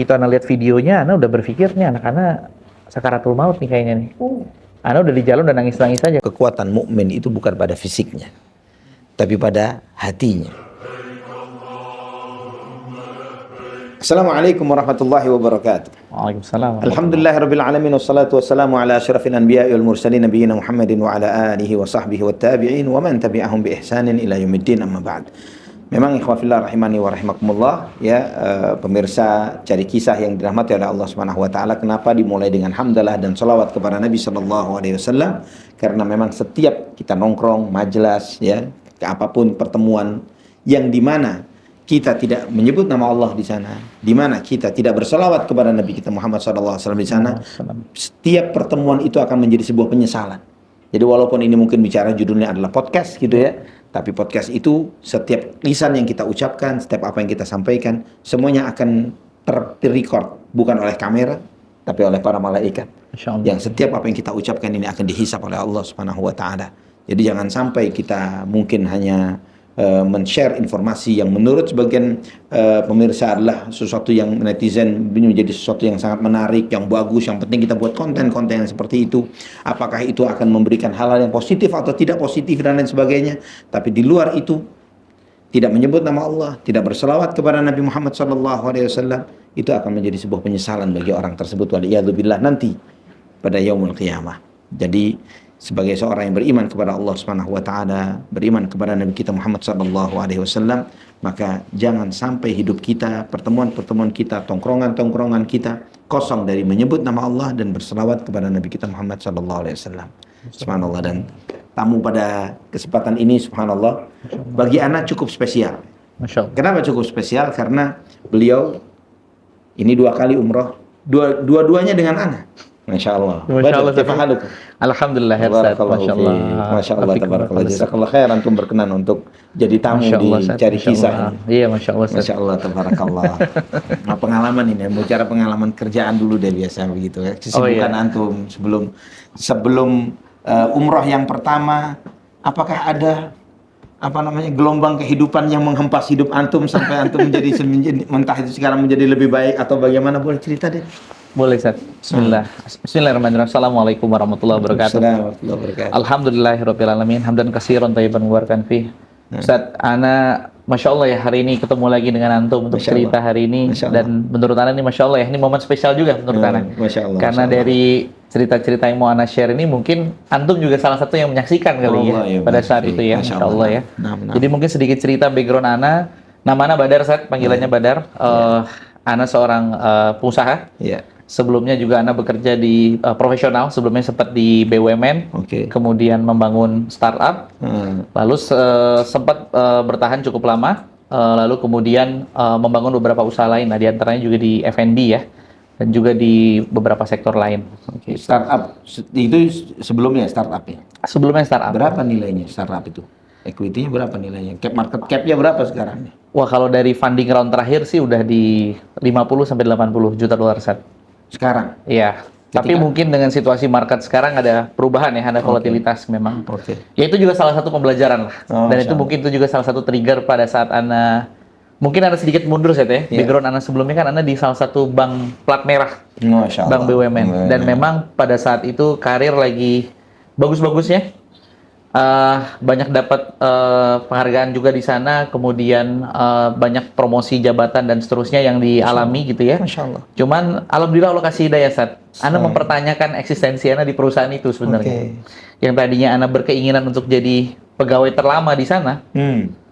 begitu Ana lihat videonya, Ana udah berpikir nih anak-anak sakaratul maut nih kayaknya nih. Ana udah di jalan udah nangis-nangis aja. Kekuatan mukmin itu bukan pada fisiknya, tapi pada hatinya. Assalamualaikum warahmatullahi wabarakatuh. Waalaikumsalam. Alhamdulillahirabbil alamin wassalatu wassalamu ala asyrafil anbiya'i wal mursalin nabiyina Muhammadin wa ala alihi wa sahbihi wat tabi'in wa man tabi'ahum bi ihsanin ila yaumiddin amma ba'd. Memang ikhwafillah rahimani wa rahimakumullah ya, pemirsa Cari Kisah yang dirahmati oleh Allah Subhanahu wa taala, kenapa dimulai dengan hamdalah dan selawat kepada Nabi sallallahu alaihi wasallam? Karena memang setiap kita nongkrong, majelis ya, ke apapun pertemuan yang dimana kita tidak menyebut nama Allah di sana, di mana kita tidak berselawat kepada Nabi kita Muhammad sallallahu alaihi wasallam di sana, setiap pertemuan itu akan menjadi sebuah penyesalan. Jadi walaupun ini mungkin bicara judulnya adalah podcast gitu ya, tapi podcast itu setiap lisan yang kita ucapkan, setiap apa yang kita sampaikan, semuanya akan ter-record, bukan oleh kamera, tapi oleh para malaikat. Yang setiap apa yang kita ucapkan ini akan dihisap oleh Allah Subhanahu wa taala. Jadi jangan sampai kita mungkin hanya men-share informasi yang menurut sebagian pemirsa adalah sesuatu yang netizen menjadi sesuatu yang sangat menarik, yang bagus, yang penting kita buat konten-konten yang seperti itu. Apakah itu akan memberikan hal-hal yang positif atau tidak positif dan lain sebagainya. Tapi di luar itu tidak menyebut nama Allah, tidak berselawat kepada Nabi Muhammad SAW, itu akan menjadi sebuah penyesalan bagi orang tersebut waliyadzubillah nanti pada yaumul qiyamah. Jadi sebagai seorang yang beriman kepada Allah Subhanahu wa taala, beriman kepada Nabi kita Muhammad sallallahu alaihi wasallam, maka jangan sampai hidup kita, pertemuan-pertemuan kita, tongkrongan-tongkrongan kita kosong dari menyebut nama Allah dan berselawat kepada Nabi kita Muhammad sallallahu alaihi wasallam. Subhanallah. Dan tamu pada kesempatan ini subhanallah bagi anak cukup spesial. Masya Allah. Kenapa cukup spesial? Karena beliau ini 2 kali umroh, dua-duanya dengan anak. Masya Allah. Masya Allah. Alhamdulillah ya Ustaz. Masya Allah. Masya Allah. Tabarakallah. Jazakallah khair antum berkenan untuk jadi tamu di Cari Kisah. Iya, Masya Allah. Masya Allah. Tabarakallah. Nah, pengalaman ini, mau cara pengalaman kerjaan dulu deh biasa begitu ya. Kesibukan antum sebelum umroh yang pertama, apakah ada gelombang kehidupan yang menghempas hidup antum sampai antum menjadi mentah itu sekarang menjadi lebih baik atau bagaimana, boleh cerita deh? Boleh Ustaz. Bismillahirrahmanirrahim. Assalamualaikum warahmatullahi wabarakatuh. Alhamdulillahirabbil alamin. Hamdan katsiran thayyiban mubarakan fih. Ustaz, ana Masya Allah ya, hari ini ketemu lagi dengan antum untuk cerita hari ini, dan menurut ana ini Masya Allah ya, ini momen spesial juga menurut ana. Karena dari cerita-cerita yang mau ana share ini mungkin antum juga salah satu yang menyaksikan kali ya pada saat itu ya, Masya Allah ya. Jadi mungkin sedikit cerita background ana. Nama ana Badar Ustaz, panggilannya Badar. Ana seorang pengusaha. Sebelumnya juga Ana bekerja di profesional, sebelumnya sempat di BUMN, kemudian membangun startup, lalu sempat bertahan cukup lama, lalu kemudian membangun beberapa usaha lain, nah diantaranya juga di F&B ya, dan juga di beberapa sektor lain. Startup itu sebelumnya startup ya? Sebelumnya startup. Berapa nilainya startup itu? Equity-nya berapa nilainya? Market cap-nya berapa sekarang? Wah, kalau dari funding round terakhir sih udah di 50 sampai 80 juta dolar saat sekarang. Iya. Tapi mungkin dengan situasi market sekarang ada perubahan ya, ada volatilitas memang. Ya itu juga salah satu pembelajaran lah. Dan itu mungkin itu juga salah satu trigger pada saat Ana mungkin Ana sedikit mundur ya. Background Ana sebelumnya kan Ana di salah satu bank plat merah. Bank BUMN. Dan memang pada saat itu karir lagi bagus-bagusnya. Banyak dapat penghargaan juga di sana, kemudian banyak promosi jabatan dan seterusnya yang dialami gitu ya. Masya Allah. Cuman alhamdulillah Allah kasih hidayah Ustaz. Ana mempertanyakan eksistensi Ana di perusahaan itu sebenarnya. Yang tadinya Ana berkeinginan untuk jadi pegawai terlama di sana.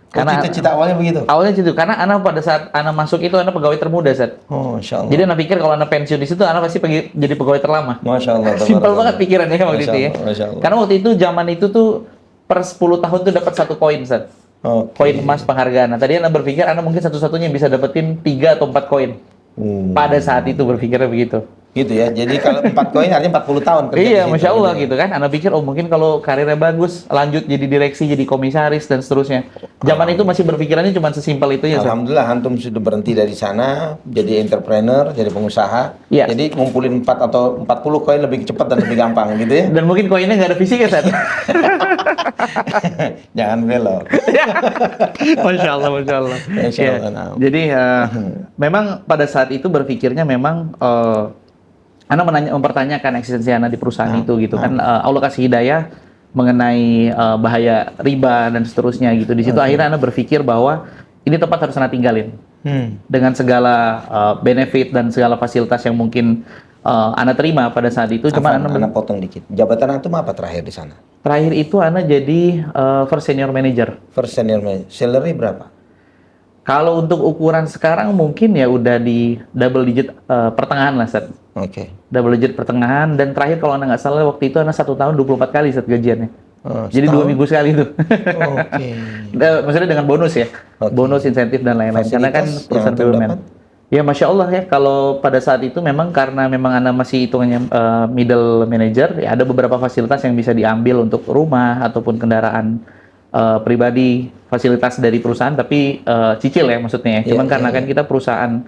Karena cita-cita awalnya begitu? Awalnya gitu, karena Ana pada saat Ana masuk itu Ana pegawai termuda Ustaz. Masya Allah. Jadi Ana pikir kalau Ana pensiun di situ Ana pasti jadi pegawai terlama. Masya Allah. Simpel banget pikirannya waktu itu ya. Karena waktu itu zaman itu tuh per 10 tahun tuh dapat 1 koin Ustaz. Koin emas penghargaan. Nah, tadi Ana berpikir Ana mungkin satu-satunya bisa dapetin 3 atau 4 koin. Pada saat itu berpikirnya begitu. gitu ya. Jadi kalau 4 koin artinya 40 tahun kerja di Iya, situ, Masya Allah gitu ya. gitu kan. Anda pikir, oh mungkin kalau karirnya bagus, lanjut jadi direksi, jadi komisaris, dan seterusnya. Zaman itu masih berpikirannya cuma sesimpel itu ya, Ustaz. Alhamdulillah antum sudah berhenti dari sana, jadi entrepreneur, jadi pengusaha. Iya. Jadi ngumpulin 4 atau 40 koin lebih cepat dan lebih gampang gitu ya. Dan mungkin koinnya nggak ada fisik ya, Ustaz. Jangan belok. Masya Allah, Masya Allah. Masya Iya. Allah, nah. Jadi memang pada saat itu berpikirnya memang Ana mempertanyakan eksistensi Ana di perusahaan itu gitu kan. Allah kasih hidayah mengenai bahaya riba dan seterusnya gitu. Di situ akhirnya Ana berpikir bahwa ini tempat harus Ana tinggalin dengan segala benefit dan segala fasilitas yang mungkin Ana terima pada saat itu. Cuma Ana potong dikit. Jabatan antum apa terakhir di sana? terakhir itu Ana jadi first senior manager. First senior manager. Salary berapa? Kalau untuk ukuran sekarang mungkin ya udah di double digit pertengahan lah, Ustaz. Oke. Double digit pertengahan, dan terakhir kalau Anda nggak salah waktu itu Anda 1 tahun 24 kali Ustaz gajiannya. Jadi 2 minggu sekali itu. Oke. Maksudnya dengan bonus ya. Oke. Bonus, insentif dan lain-lain. Karena kan Fasilitas perusahaan yang antum BUMN. dapat? Ya Masya Allah ya, kalau pada saat itu memang karena memang Anda masih hitungannya middle manager, ya ada beberapa fasilitas yang bisa diambil untuk rumah ataupun kendaraan pribadi, fasilitas dari perusahaan, tapi cicil ya maksudnya ya. Cuman karena kan kita perusahaan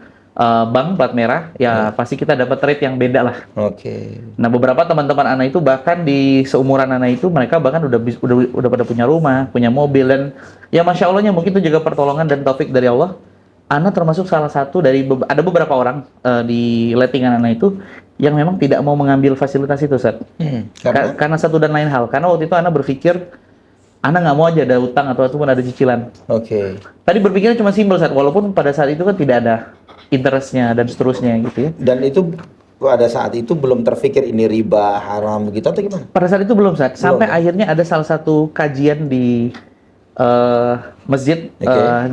bank plat merah, ya pasti kita dapat rate yang beda lah. Oke. Nah, beberapa teman-teman Ana itu bahkan di seumuran Ana itu mereka bahkan udah pada punya rumah, punya mobil, dan ya Masya Allahnya mungkin itu juga pertolongan dan taufik dari Allah. Ana termasuk salah satu dari ada beberapa orang di lettingan Ana itu yang memang tidak mau mengambil fasilitas itu, Ustaz. Karena satu dan lain hal. Karena waktu itu Ana berpikir Ana nggak mau aja ada utang ataupun ada cicilan. Oke. Tadi berpikirnya cuma simpel, Ustaz. Walaupun pada saat itu kan tidak ada interestnya dan seterusnya gitu ya. Dan itu pada saat itu belum terfikir ini riba, haram begitu atau gimana? Pada saat itu belum, Ustaz. Sampai Belum, akhirnya ada salah satu kajian di masjid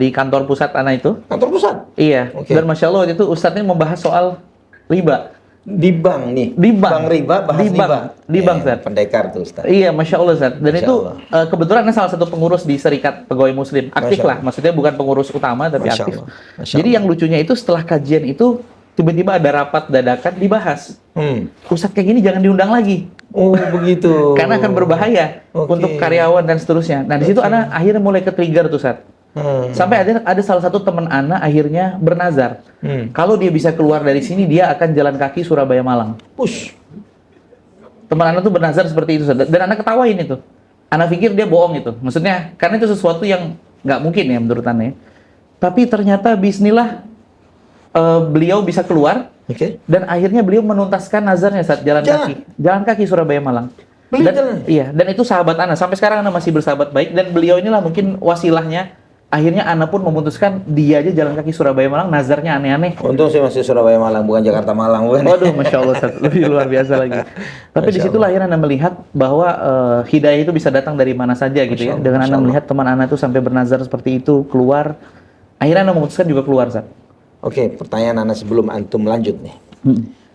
di kantor pusat Ana itu. Kantor pusat? Iya. Oke. Dan Masya Allah waktu itu Ustadznya membahas soal riba. Di bank nih? Di bank. Bank riba, bahas Di riba? bank. Di bank, Ustaz. Pendekar tuh, Ustaz. Iya, Masya Allah, Ustaz. Dan Masya itu Allah. kebetulan Ana salah satu pengurus di Serikat Pegawai Muslim. Aktif Masya lah. Allah. Maksudnya bukan pengurus utama, tapi Masya aktif. Allah. Masya Jadi yang lucunya itu setelah kajian itu, tiba-tiba ada rapat dadakan dibahas. Ustadz kayak gini jangan diundang lagi. Oh, begitu. Karena akan berbahaya Oke. untuk karyawan dan seterusnya. Nah, di situ Ana akhirnya mulai ke-trigger tuh, Ustaz. Sampai ada salah satu teman Ana akhirnya bernazar. Kalau dia bisa keluar dari sini, dia akan jalan kaki Surabaya Malang. Push. Teman Ana tuh bernazar seperti itu, Ustaz. Dan Ana ketawain itu. Ana pikir dia bohong itu. Maksudnya, karena itu sesuatu yang nggak mungkin ya menurut Ana ya. Tapi ternyata bismillah beliau bisa keluar. Oke. Dan akhirnya beliau menuntaskan nazarnya saat jalan kaki Surabaya Malang. Iya, dan itu sahabat Ana. Sampai sekarang Ana masih bersahabat baik, dan beliau inilah mungkin wasilahnya. Akhirnya Ana pun memutuskan dia aja jalan kaki Surabaya Malang, nazarnya aneh-aneh. Untung sih masih Surabaya Malang, bukan Jakarta Malang, bukan? Waduh, Masya Allah, Ustaz. Lebih luar biasa lagi. Tapi disitulah akhirnya Ana melihat bahwa hidayah itu bisa datang dari mana saja gitu ya. Dengan Ana melihat teman Ana itu sampai bernazar seperti itu, keluar. Akhirnya Ana memutuskan juga keluar, Ustaz. Oke, pertanyaan Ana sebelum antum lanjut nih.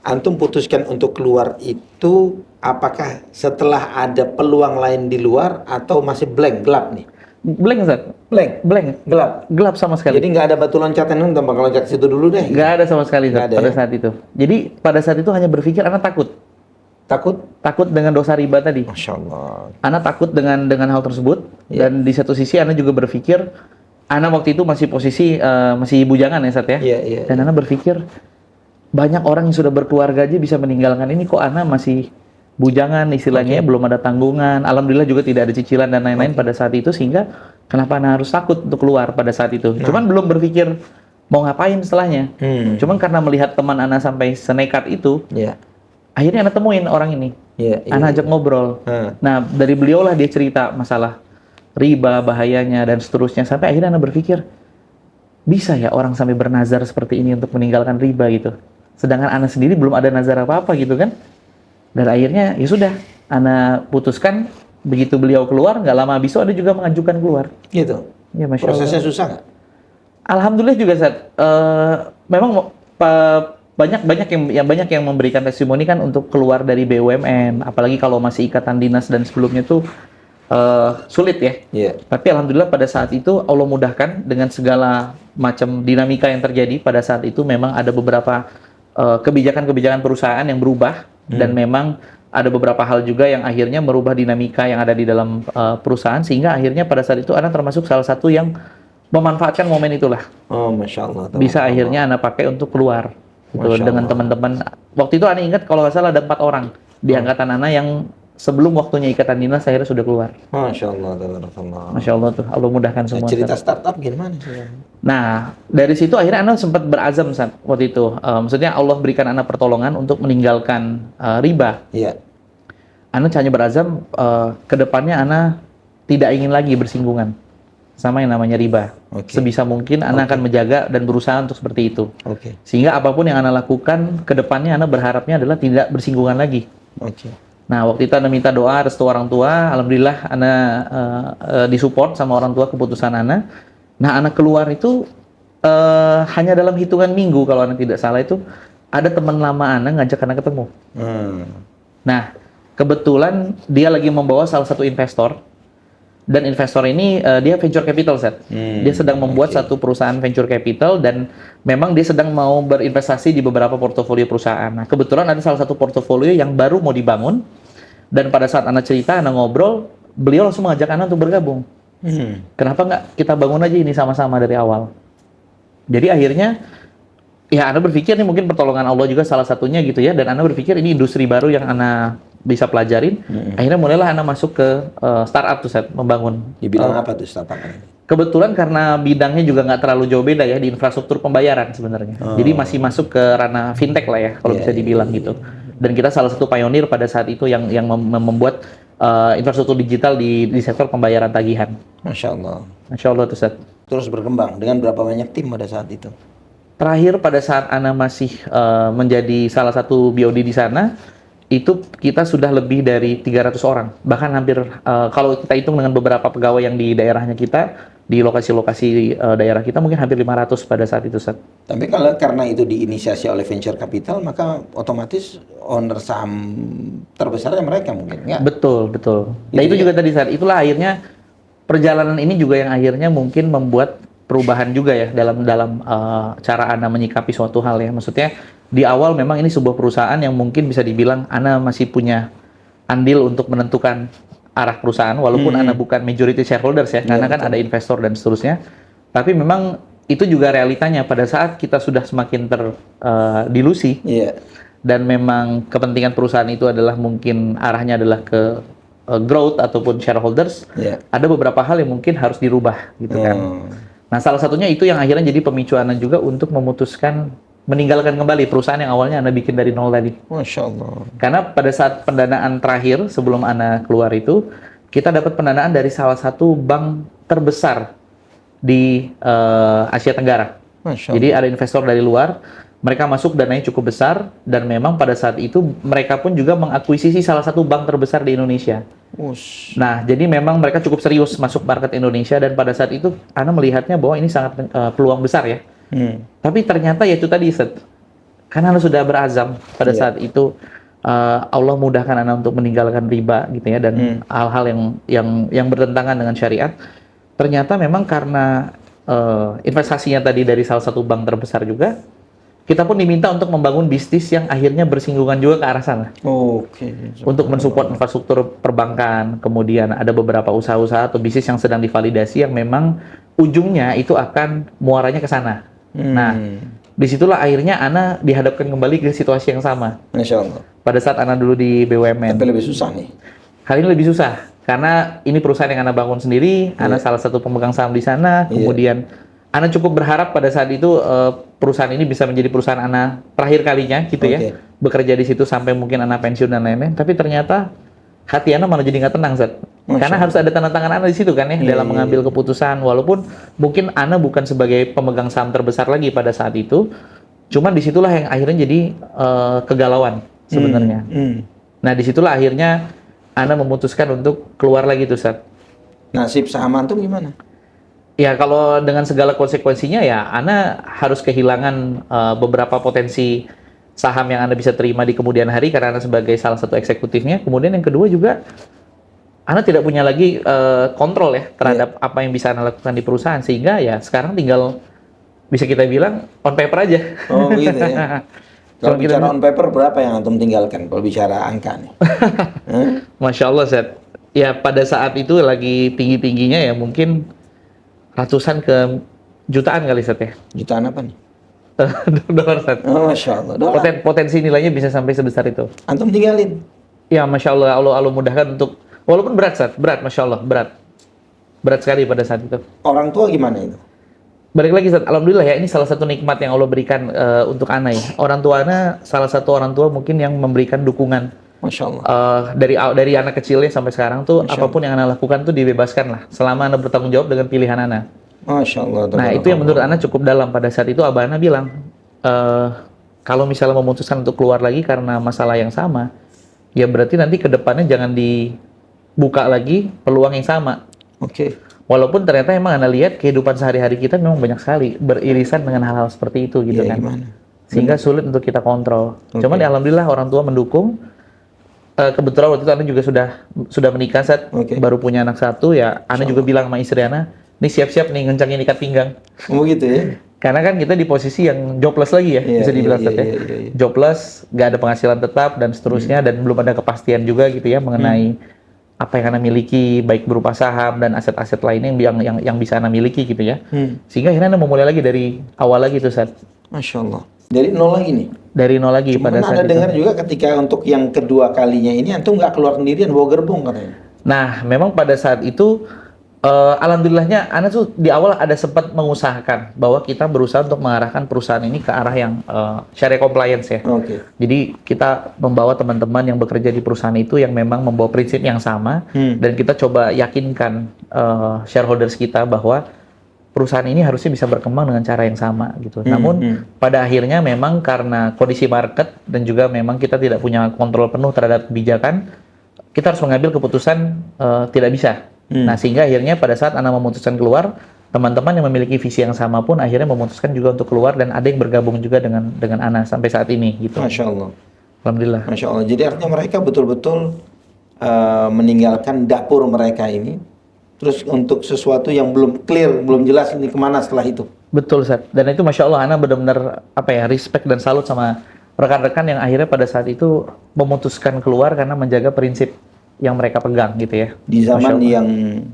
Antum putuskan untuk keluar itu apakah setelah ada peluang lain di luar atau masih blank, gelap nih? Blank, Ustaz. Blank. Gelap. Gelap sama sekali. Jadi nggak ada batu loncatan, nggak bakal loncat situ dulu deh. Nggak ada sama sekali, Ustaz, pada saat itu. Jadi pada saat itu hanya berpikir Ana takut. Takut dengan dosa riba tadi. Masya Allah. Ana takut dengan hal tersebut. Dan di satu sisi Ana juga berpikir, Ana waktu itu masih posisi masih bujangan ya, Ustaz ya. Iya. Dan Ana berpikir banyak orang yang sudah berkeluarga aja bisa meninggalkan ini, kok Ana masih bujangan istilahnya, belum ada tanggungan. Alhamdulillah juga tidak ada cicilan dan lain-lain pada saat itu, sehingga kenapa Ana harus takut untuk keluar pada saat itu. Cuman belum berpikir mau ngapain setelahnya. Cuman karena melihat teman Ana sampai senekat itu, akhirnya Ana temuin orang ini. Ana ajak ngobrol. Nah, dari beliau lah dia cerita masalah riba, bahayanya dan seterusnya, sampai akhirnya Ana berpikir, bisa ya orang sampai bernazar seperti ini untuk meninggalkan riba gitu. Sedangkan Ana sendiri belum ada nazar apa-apa gitu kan. Dan akhirnya ya sudah, Ana putuskan begitu beliau keluar, nggak lama habis itu ada juga mengajukan keluar. Gitu. Ya, Masya Prosesnya Allah. susah nggak? Alhamdulillah juga, Ustaz. Memang banyak yang memberikan testimoni kan untuk keluar dari BUMN, apalagi kalau masih ikatan dinas dan sebelumnya tuh sulit ya. Tapi alhamdulillah pada saat itu Allah mudahkan dengan segala macam dinamika yang terjadi pada saat itu. Memang ada beberapa kebijakan-kebijakan perusahaan yang berubah dan memang ada beberapa hal juga yang akhirnya merubah dinamika yang ada di dalam perusahaan sehingga akhirnya pada saat itu Ana termasuk salah satu yang memanfaatkan momen itulah. Oh, Masya Allah. Bisa akhirnya Ana pakai untuk keluar gitu Masya dengan Allah. teman-teman. Waktu itu Ana ingat kalau nggak salah ada 4 orang di angkatan Ana yang sebelum waktunya ikatan dinas akhirnya sudah keluar. Masya Allah, tabarakallah. Masya Allah tuh, Allah mudahkan semua. Cerita startup gimana sih? Nah, dari situ akhirnya Ana sempat berazam saat waktu itu. Maksudnya Allah berikan Ana pertolongan untuk meninggalkan riba. Iya. Ana hanya berazam ke depannya Ana tidak ingin lagi bersinggungan sama yang namanya riba. Oke. Sebisa mungkin Ana akan menjaga dan berusaha untuk seperti itu. Oke. Sehingga apapun yang Ana lakukan ke depannya Ana berharapnya adalah tidak bersinggungan lagi. Oke. Nah, waktu itu Ana minta doa restu orang tua, alhamdulillah Ana disupport sama orang tua keputusan Ana. Nah, Ana keluar itu hanya dalam hitungan minggu kalau Ana tidak salah itu ada teman lama Ana ngajak Ana ketemu. Nah, kebetulan dia lagi membawa salah satu investor dan investor ini dia venture capital set. Dia sedang membuat satu perusahaan venture capital dan memang dia sedang mau berinvestasi di beberapa portofolio perusahaan. Nah, kebetulan ada salah satu portofolio yang baru mau dibangun dan pada saat Ana cerita, Ana ngobrol, beliau langsung mengajak Ana untuk bergabung. Kenapa nggak kita bangun aja ini sama-sama dari awal? Jadi akhirnya ya Ana berpikir ini mungkin pertolongan Allah juga salah satunya gitu ya dan Ana berpikir ini industri baru yang Ana bisa pelajarin. Akhirnya mulailah Ana masuk ke startup tuh set membangun. Dibilang apa tuh startup ini? Kebetulan karena bidangnya juga nggak terlalu jauh beda ya di infrastruktur pembayaran sebenarnya. Jadi masih masuk ke ranah fintech lah ya kalau bisa dibilang gitu. Dan kita salah satu pionir pada saat itu yang membuat infrastruktur digital di sektor pembayaran tagihan. Masya Allah. Masya Allah tuh set. Terus berkembang dengan berapa banyak tim pada saat itu? Terakhir pada saat Ana masih menjadi salah satu BOD di sana, itu kita sudah lebih dari 300 orang. Bahkan hampir, kalau kita hitung dengan beberapa pegawai yang di daerahnya kita, di lokasi-lokasi daerah kita mungkin hampir 500 pada saat itu, Sat. Tapi kalau karena itu diinisiasi oleh venture capital, maka otomatis owner saham terbesarnya mereka mungkin, ya? Betul, betul. Nah Itu itu ya? juga tadi, Sat. Itulah akhirnya, perjalanan ini juga yang akhirnya mungkin membuat perubahan juga ya dalam cara Ana menyikapi suatu hal ya. Maksudnya di awal memang ini sebuah perusahaan yang mungkin bisa dibilang Ana masih punya andil untuk menentukan arah perusahaan walaupun Ana bukan majority shareholders ya, karena kan ada investor dan seterusnya. Tapi memang itu juga realitanya pada saat kita sudah semakin terdilusi dan memang kepentingan perusahaan itu adalah mungkin arahnya adalah ke growth ataupun shareholders. Ada beberapa hal yang mungkin harus dirubah gitu kan. Nah, salah satunya itu yang akhirnya jadi pemicu Ana juga untuk memutuskan meninggalkan kembali perusahaan yang awalnya Ana bikin dari nol tadi. Masya Allah. Karena pada saat pendanaan terakhir sebelum Ana keluar itu, kita dapat pendanaan dari salah satu bank terbesar di Asia Tenggara. Masya Allah. Jadi ada investor dari luar, mereka masuk dananya cukup besar, dan memang pada saat itu mereka pun juga mengakuisisi salah satu bank terbesar di Indonesia. Nah, jadi memang mereka cukup serius masuk market Indonesia dan pada saat itu Ana melihatnya bahwa ini sangat peluang besar ya. Tapi ternyata ya itu tadi karena Ana sudah berazam pada saat itu Allah mudahkan Ana untuk meninggalkan riba gitu ya dan hal-hal yang bertentangan dengan syariat. Ternyata memang karena investasinya tadi dari salah satu bank terbesar juga, kita pun diminta untuk membangun bisnis yang akhirnya bersinggungan juga ke arah sana. Untuk mensupport infrastruktur perbankan, kemudian ada beberapa usaha-usaha atau bisnis yang sedang divalidasi yang memang ujungnya itu akan muaranya ke sana. Nah, disitulah akhirnya Ana dihadapkan kembali ke situasi yang sama. Masya Allah. Pada saat Ana dulu di BUMN. Tapi lebih susah nih. Kali ini lebih susah, karena ini perusahaan yang Ana bangun sendiri, Ana salah satu pemegang saham di sana, kemudian Ana cukup berharap pada saat itu perusahaan ini bisa menjadi perusahaan Ana terakhir kalinya gitu ya, bekerja di situ sampai mungkin Ana pensiun dan lain-lain. Tapi ternyata hati Ana malah jadi nggak tenang, Zat. Karena harus ada tanda tangan Ana di situ kan ya, dalam mengambil keputusan. Walaupun mungkin Ana bukan sebagai pemegang saham terbesar lagi pada saat itu, cuman disitulah yang akhirnya jadi kegalauan sebenarnya. Nah disitulah akhirnya Ana memutuskan untuk keluar lagi tuh, Zat. Nasib saham antum gimana? Ya kalau dengan segala konsekuensinya ya Ana harus kehilangan beberapa potensi saham yang Anda bisa terima di kemudian hari karena Anda sebagai salah satu eksekutifnya. Kemudian yang kedua juga Anda tidak punya lagi kontrol ya terhadap apa yang bisa Anda lakukan di perusahaan, sehingga ya sekarang tinggal bisa kita bilang on paper aja. Oh gitu ya. Kalau bicara on paper berapa yang antum tinggalkan kalau bicara angka nih? Masya Allah, Ustaz. Ya pada saat itu lagi tinggi-tingginya ya mungkin ratusan ke jutaan kali, Ustaz ya. Jutaan apa nih? Dolar, Ustaz. Oh, Masya Allah. Dolar. Potensi nilainya bisa sampai sebesar itu. Antum tinggalin? Ya Masya Allah, Allah mudahkan untuk, walaupun berat, Ustaz. Berat, Masya Allah, berat. Berat sekali pada saat itu. Orang tua gimana itu? Balik lagi, Ustaz. Alhamdulillah ya, ini salah satu nikmat yang Allah berikan untuk Ana ya. Orang tua Ana, salah satu orang tua mungkin yang memberikan dukungan. Masya Allah. Dari anak kecilnya sampai sekarang tuh, apapun yang Ana lakukan tuh dibebaskan lah. Selama Ana bertanggung jawab dengan pilihan Ana. Masya Allah. Nah, itu yang menurut Ana cukup dalam. Pada saat itu Abah Ana bilang, kalau misalnya memutuskan untuk keluar lagi karena masalah yang sama, ya berarti nanti ke depannya jangan dibuka lagi peluang yang sama. Oke. Walaupun ternyata emang Anda lihat kehidupan sehari-hari kita memang banyak sekali beririsan dengan hal-hal seperti itu gitu kan. Gimana? Sehingga sulit untuk kita kontrol. Cuman ya alhamdulillah orang tua mendukung. Kebetulan waktu itu Anda juga sudah menikah, Sat. Baru punya anak satu ya. Anda juga bilang sama istri Anda, nih siap-siap nih ngencangin ikat pinggang. Oh gitu ya. Karena kan kita di posisi yang jobless lagi ya, bisa dibilang Sat ya. Jobless, nggak ada penghasilan tetap dan seterusnya dan belum ada kepastian juga gitu ya mengenai apa yang Anda miliki, baik berupa saham dan aset-aset lainnya yang bisa Anda miliki gitu ya. Sehingga akhirnya Anda memulai lagi dari awal lagi tuh, Sat. Masya Allah. Dari nol lagi nih? Dari nol lagi. Cuman pada saat Anda dengar juga ketika untuk yang kedua kalinya ini, antum nggak keluar sendirian, bawa gerbong katanya. Nah, memang pada saat itu, alhamdulillahnya Anda tuh di awal ada sempat mengusahakan bahwa kita berusaha untuk mengarahkan perusahaan ini ke arah yang syariah compliance ya. Jadi kita membawa teman-teman yang bekerja di perusahaan itu yang memang membawa prinsip yang sama dan kita coba yakinkan shareholders kita bahwa perusahaan ini harusnya bisa berkembang dengan cara yang sama gitu. Namun pada akhirnya memang karena kondisi market dan juga memang kita tidak punya kontrol penuh terhadap kebijakan, kita harus mengambil keputusan tidak bisa. Nah, sehingga akhirnya pada saat Ana memutuskan keluar, teman-teman yang memiliki visi yang sama pun akhirnya memutuskan juga untuk keluar dan ada yang bergabung juga dengan Ana sampai saat ini gitu. Masya Allah. Alhamdulillah. Masya Allah. Jadi artinya mereka betul-betul meninggalkan dapur mereka ini, terus untuk sesuatu yang belum clear, belum jelas ini kemana setelah itu. Betul, Ustaz. Dan itu Masya Allah, Ana benar-benar respect dan salut sama rekan-rekan yang akhirnya pada saat itu memutuskan keluar karena menjaga prinsip yang mereka pegang gitu ya. Di zaman yang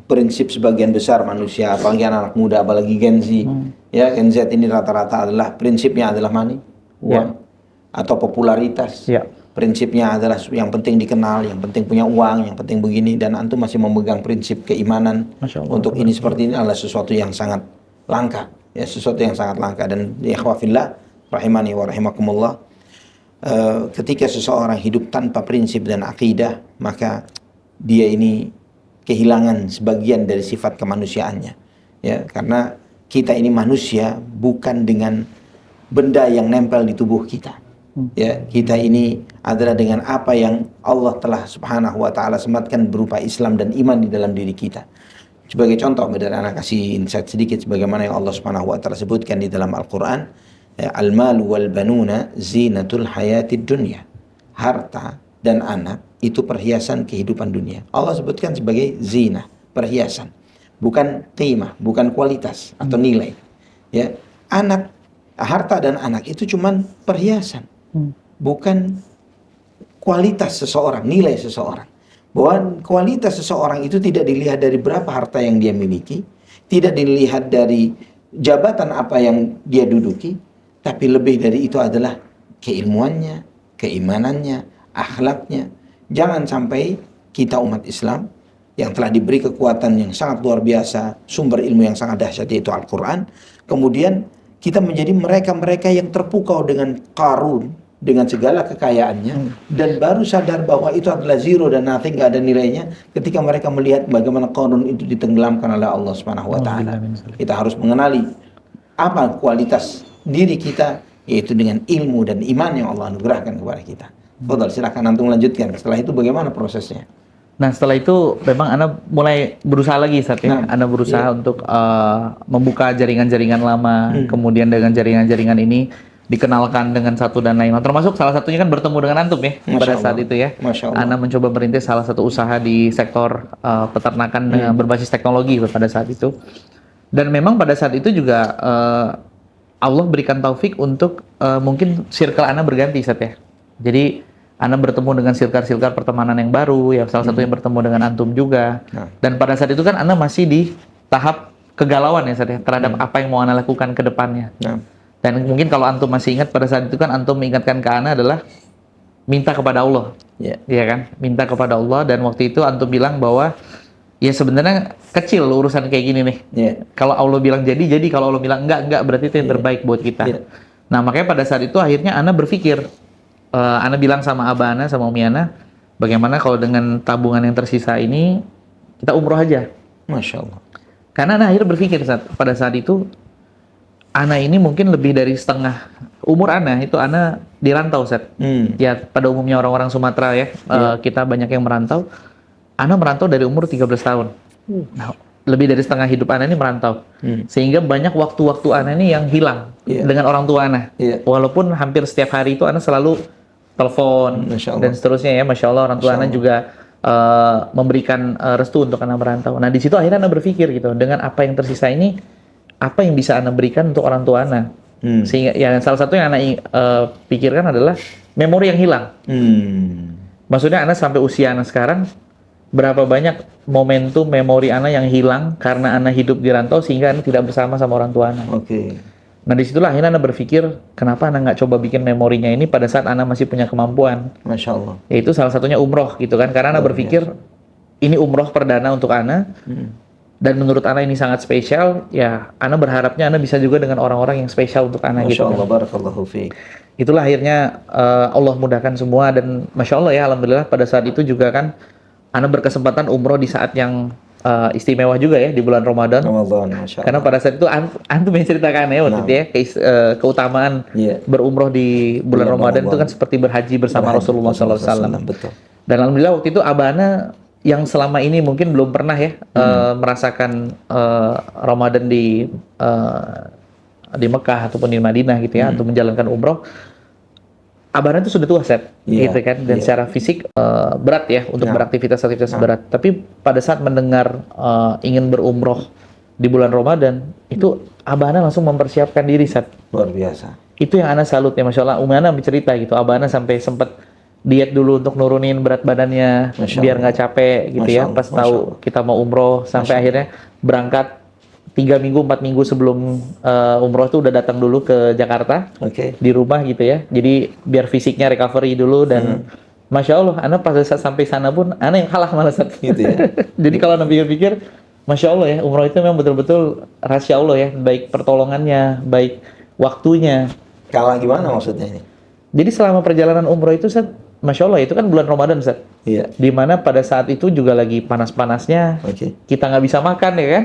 prinsip sebagian besar manusia, apalagi anak muda, apalagi Gen Z, ya Gen Z ini rata-rata adalah prinsipnya adalah money, uang, atau popularitas. Prinsipnya adalah yang penting dikenal, yang penting punya uang, yang penting begini, dan antum masih memegang prinsip keimanan untuk ini seperti ini adalah sesuatu yang sangat langka, ya sesuatu yang sangat langka. Dan ya ikhwafillah rahimani wa rahimakumullah, ketika seseorang hidup tanpa prinsip dan akidah, maka dia ini kehilangan sebagian dari sifat kemanusiaannya, ya karena kita ini manusia bukan dengan benda yang nempel di tubuh kita. Ya, kita ini adalah dengan apa yang Allah telah subhanahu wa ta'ala sematkan berupa Islam dan iman di dalam diri kita. Sebagai contoh, dari anak kasih insight sedikit sebagaimana yang Allah subhanahu wa ta'ala sebutkan di dalam Al-Quran, ya, al-malu wal banuna zinatul hayatid dunya. Harta dan anak itu perhiasan kehidupan dunia. Allah sebutkan sebagai zina, perhiasan, bukan qimah, bukan kualitas atau nilai. Ya, harta dan anak itu cuman perhiasan, bukan kualitas seseorang, nilai seseorang. Bahwa kualitas seseorang itu tidak dilihat dari berapa harta yang dia miliki, tidak dilihat dari jabatan apa yang dia duduki, tapi lebih dari itu adalah keilmuannya, keimanannya, akhlaknya. Jangan sampai kita umat Islam yang telah diberi kekuatan yang sangat luar biasa, sumber ilmu yang sangat dahsyat yaitu Al-Quran, kemudian kita menjadi mereka-mereka yang terpukau dengan Qarun, dengan segala kekayaannya, dan baru sadar bahwa itu adalah zero dan nothing, gak ada nilainya ketika mereka melihat bagaimana Qarun itu ditenggelamkan oleh Allah Subhanahu wa ta'ala. Kita harus mengenali apa kualitas diri kita, yaitu dengan ilmu dan iman yang Allah anugerahkan kepada kita. Fadhal, silakan antum lanjutkan. Setelah itu bagaimana prosesnya? Nah, setelah itu memang Anda mulai berusaha lagi saat ini. Anda berusaha untuk membuka jaringan-jaringan lama, kemudian dengan jaringan-jaringan ini dikenalkan dengan satu dan lain. Termasuk salah satunya kan bertemu dengan antum ya pada saat itu ya. Anda mencoba merintis salah satu usaha di sektor peternakan dengan berbasis teknologi pada saat itu. Dan memang pada saat itu juga Allah berikan taufik untuk mungkin circle Ana berganti, Ustaz ya. Jadi Ana bertemu dengan circle-circle pertemanan yang baru, ya salah satu yang bertemu dengan antum juga. Dan pada saat itu kan Ana masih di tahap kegalauan ya, Ustaz ya, terhadap apa yang mau Ana lakukan ke depannya. Dan mungkin kalau antum masih ingat pada saat itu kan antum mengingatkan ke Ana adalah minta kepada Allah. Iya kan? Minta kepada Allah, dan waktu itu antum bilang bahwa ya sebenarnya kecil urusan kayak gini nih. Kalau Allah bilang jadi, kalau Allah bilang enggak, berarti itu yang terbaik buat kita. Nah, makanya pada saat itu akhirnya Ana berpikir, Ana bilang sama Abah Ana, sama Umi Ana, bagaimana kalau dengan tabungan yang tersisa ini kita umroh aja. Masya Allah. Karena Ana akhirnya berpikir pada saat itu, Ana ini mungkin lebih dari setengah umur Ana itu Ana dirantau, Ustaz. Ya pada umumnya orang-orang Sumatera ya, kita banyak yang merantau. Ana merantau dari umur 13 tahun. Nah, lebih dari setengah hidup Ana ini merantau. Sehingga banyak waktu-waktu Ana ini yang hilang dengan orang tua Ana. Walaupun hampir setiap hari itu Ana selalu telepon dan seterusnya ya. Masya Allah, orang tua Ana juga memberikan restu untuk Ana merantau. Nah, di situ akhirnya Ana berpikir gitu, dengan apa yang tersisa ini, apa yang bisa Ana berikan untuk orang tua Ana. Sehingga ya salah satu yang Ana pikirkan adalah memori yang hilang. Maksudnya Ana sampai usia Ana sekarang, berapa banyak momentum memori Ana yang hilang karena Ana hidup di rantau sehingga Ana tidak bersama sama orang tua Ana. Nah, disitulah akhirnya Ana berpikir, kenapa Ana nggak coba bikin memorinya ini pada saat Ana masih punya kemampuan. Masya Allah. Yaitu salah satunya umroh gitu kan, karena Ana berpikir ini umroh perdana untuk Ana. Dan menurut Ana ini sangat spesial, ya Ana berharapnya Ana bisa juga dengan orang-orang yang spesial untuk Ana gitu. Masya Allah, barakallahu fiik. Itulah akhirnya Allah mudahkan semua, dan Masya Allah ya, Alhamdulillah pada saat itu juga kan Ana berkesempatan umroh di saat yang istimewa juga ya, di bulan Ramadan. Karena pada saat itu antum yang ceritakan ya waktu itu ya, keutamaan berumroh di bulan Ramadan itu kan seperti berhaji bersama Rasulullah SAW. Betul. Dan Alhamdulillah waktu itu Abah Ana yang selama ini mungkin belum pernah ya merasakan Ramadan di Mekah ataupun di Madinah gitu ya, untuk menjalankan umroh. Abah Ana itu sudah tua, Seth, gitu kan, dan secara fisik berat ya untuk beraktivitas berat. Tapi pada saat mendengar ingin berumroh di bulan Ramadan, itu Abah Ana langsung mempersiapkan diri, Seth. Luar biasa. Itu yang Ana salut ya, Masya Allah. Umi Ana bercerita gitu, Abah Ana sampai sempat diet dulu untuk nurunin berat badannya biar nggak capek gitu ya, pas tahu kita mau umroh, sampai akhirnya berangkat 3 minggu, 4 minggu sebelum umroh itu udah datang dulu ke Jakarta, di rumah gitu ya. Jadi biar fisiknya recovery dulu, dan Masya Allah, Ana pas sampai sana pun Ana yang kalah malah gitu ya. Jadi kalau Ana pikir-pikir, Masya Allah ya, umroh itu memang betul-betul rahasia Allah ya, baik pertolongannya, baik waktunya. Kalah gimana maksudnya ini? Jadi selama perjalanan umroh itu, Masya Allah, itu kan bulan Ramadan, Ustaz. Dimana pada saat itu juga lagi panas-panasnya, kita nggak bisa makan ya kan?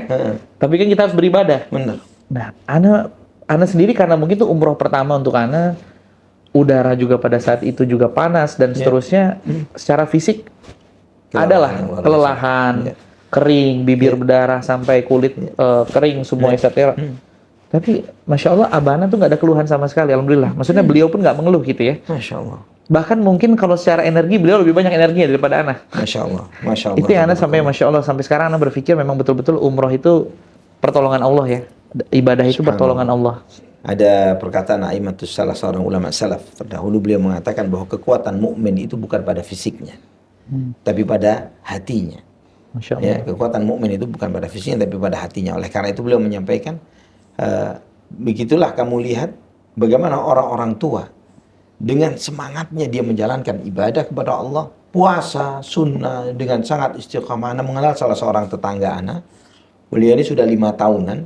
Tapi kan kita harus beribadah. Benar. Nah, Ana sendiri karena mungkin itu umroh pertama untuk Ana, udara juga pada saat itu juga panas dan seterusnya, secara fisik adalah kelelahan, kering, bibir berdarah sampai kulit kering semua etc. Tapi Masya Allah, Abah Ana tuh nggak ada keluhan sama sekali, Alhamdulillah. Maksudnya beliau pun nggak mengeluh gitu ya. Masya Allah. Bahkan mungkin kalau secara energi beliau lebih banyak energinya daripada Ana. Masya Allah. Masya Allah. Itu yang Ana sampai Masya Allah sampai sekarang Ana berpikir memang betul-betul umroh itu pertolongan Allah ya. Ibadah itu pertolongan Allah. Ada perkataan Aimatus salah seorang ulama salaf terdahulu, beliau mengatakan bahwa kekuatan mukmin itu bukan pada fisiknya, tapi pada hatinya. Masya Allah. Ya, kekuatan mukmin itu bukan pada fisiknya tapi pada hatinya. Oleh karena itu beliau menyampaikan, begitulah kamu lihat bagaimana orang-orang tua dengan semangatnya dia menjalankan ibadah kepada Allah, puasa, sunnah dengan sangat istiqamah. Ana mengenal salah seorang tetangga Ana, beliau ini sudah 5 tahunan,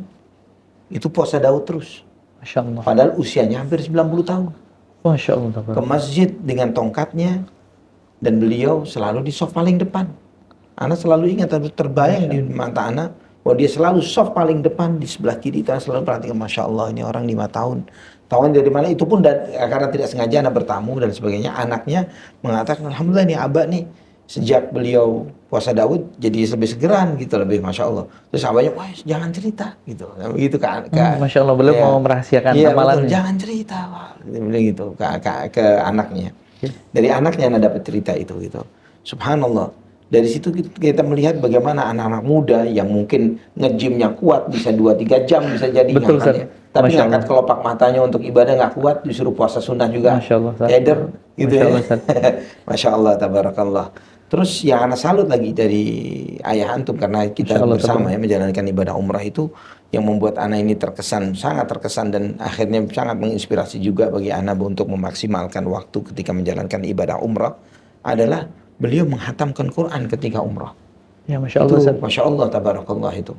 itu puasa Daud terus. Masya Allah. Padahal usianya hampir 90 tahun. Masya Allah. Ke masjid dengan tongkatnya, dan beliau selalu di soft paling depan. Ana selalu ingat, terbayang di mata Ana, bahwa dia selalu soft paling depan di sebelah kiri. Ana selalu perhatikan, Masya Allah, ini orang 5 tahun. Tahuan dari mana? Itu pun karena tidak sengaja Ana bertamu dan sebagainya. Anaknya mengatakan, Alhamdulillah nih Abah nih, sejak beliau puasa Daud jadi lebih segeran gitu, lebih Masya Allah. Terus abahnya, wah jangan cerita gitu. Begitu kan. Masya Allah, beliau mau merahasiakan amalannya. Jangan cerita, wah. Gitu ke anaknya. Dari anaknya Ana dapat cerita itu gitu. Subhanallah. Dari situ kita melihat bagaimana anak-anak muda yang mungkin nge-gymnya kuat, bisa 2-3 jam bisa jadi Betul, ngangkatnya. Ustaz. Tapi Masya ngangkat Allah. kelopak matanya untuk ibadah nggak kuat, disuruh puasa sunnah juga. Masya Allah, Ustaz. Keder gitu Masya ya. Allah, Ustaz. Masya Allah, tabarakallah. Terus yang anak salut lagi dari ayah antum, karena kita Masya Allah, bersama tabarakallah. ya menjalankan ibadah umrah itu, yang membuat anak ini terkesan, sangat terkesan, dan akhirnya sangat menginspirasi juga bagi anak untuk memaksimalkan waktu ketika menjalankan ibadah umrah adalah beliau menghatamkan Quran ketika umrah. Ya, Masya Itu Allah, Ustaz. Masya Allah, tabarakallah itu.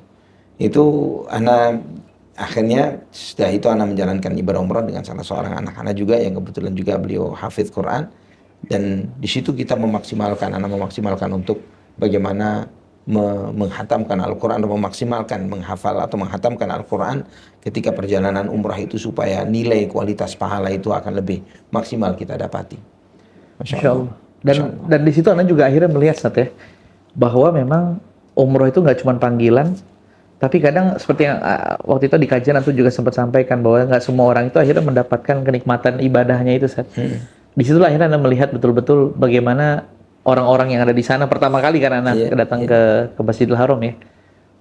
Itu anak akhirnya setelah itu anak menjalankan ibadah umrah dengan salah seorang anak-anak juga yang kebetulan juga beliau hafidz Quran, dan di situ kita anak memaksimalkan untuk bagaimana menghatamkan Al-Quran, atau memaksimalkan menghafal atau menghatamkan Al-Quran ketika perjalanan umrah itu, supaya nilai kualitas pahala itu akan lebih maksimal kita dapati. Masya Masya Allah. Allah. Dan di situ Anda juga akhirnya melihat, Ustaz, ya, bahwa memang umroh itu nggak cuma panggilan, tapi kadang seperti yang waktu itu di kajian Antum juga sempat sampaikan bahwa nggak semua orang itu akhirnya mendapatkan kenikmatan ibadahnya itu, Ustaz. Disitulah akhirnya Anda melihat betul-betul bagaimana orang-orang yang ada di sana pertama kali kan Anda datang ke Masjidil Haram ya.